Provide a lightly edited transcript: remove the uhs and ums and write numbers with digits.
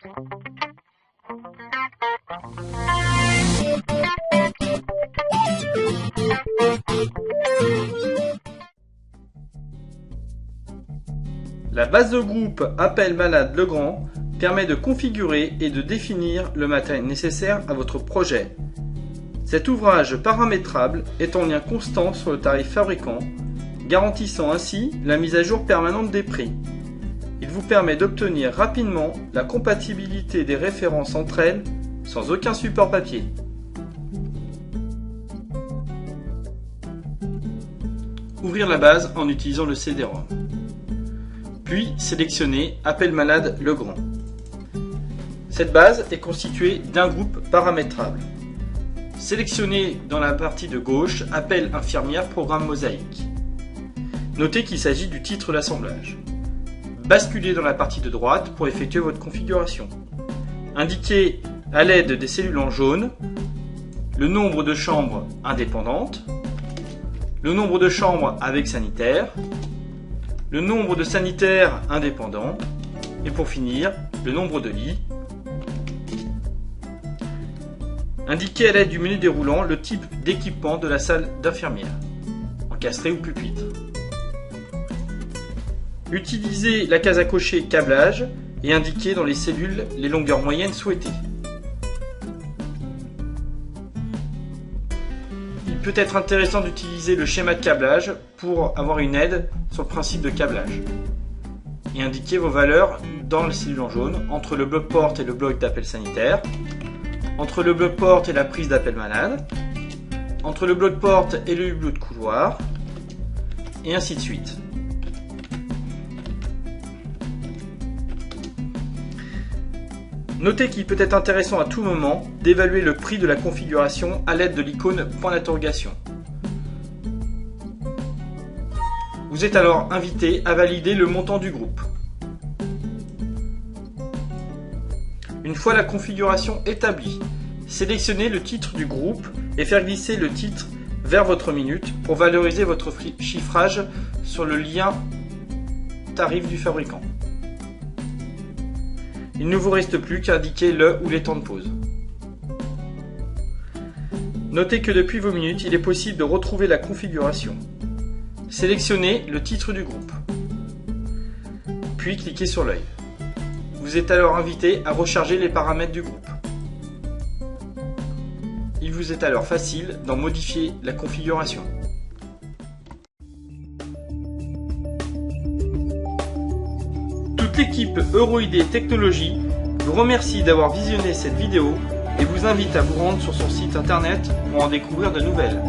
La base de groupe Appel Malade Legrand permet de configurer et de définir le matériel nécessaire à votre projet. Cet ouvrage paramétrable est en lien constant sur le tarif fabricant, garantissant ainsi la mise à jour permanente des prix. Il vous permet d'obtenir rapidement la compatibilité des références entre elles sans aucun support papier. Ouvrir la base en utilisant le CD-ROM. Puis sélectionner Appel Malade Legrand. Cette base est constituée d'un groupe paramétrable. Sélectionnez dans la partie de gauche Appel infirmière programme mosaïque. Notez qu'il s'agit du titre d'assemblage. Basculez dans la partie de droite pour effectuer votre configuration. Indiquez à l'aide des cellules en jaune le nombre de chambres indépendantes, le nombre de chambres avec sanitaire, le nombre de sanitaires indépendants et pour finir, le nombre de lits. Indiquez à l'aide du menu déroulant le type d'équipement de la salle d'infirmière, encastré ou pupitre. Utilisez la case à cocher câblage et indiquez dans les cellules les longueurs moyennes souhaitées. Il peut être intéressant d'utiliser le schéma de câblage pour avoir une aide sur le principe de câblage. Et indiquez vos valeurs dans les cellules en jaune, entre le bloc porte et le bloc d'appel sanitaire, entre le bloc porte et la prise d'appel malade, entre le bloc porte et le hublot de couloir, et ainsi de suite. Notez qu'il peut être intéressant à tout moment d'évaluer le prix de la configuration à l'aide de l'icône point d'interrogation. Vous êtes alors invité à valider le montant du groupe. Une fois la configuration établie, sélectionnez le titre du groupe et faire glisser le titre vers votre minute pour valoriser votre chiffrage sur le lien tarif du fabricant. Il ne vous reste plus qu'à indiquer le ou les temps de pause. Notez que depuis vos minutes, il est possible de retrouver la configuration. Sélectionnez le titre du groupe, puis cliquez sur l'œil. Vous êtes alors invité à recharger les paramètres du groupe. Il vous est alors facile d'en modifier la configuration. Toute l'équipe EuroID Technologies vous remercie d'avoir visionné cette vidéo et vous invite à vous rendre sur son site internet pour en découvrir de nouvelles.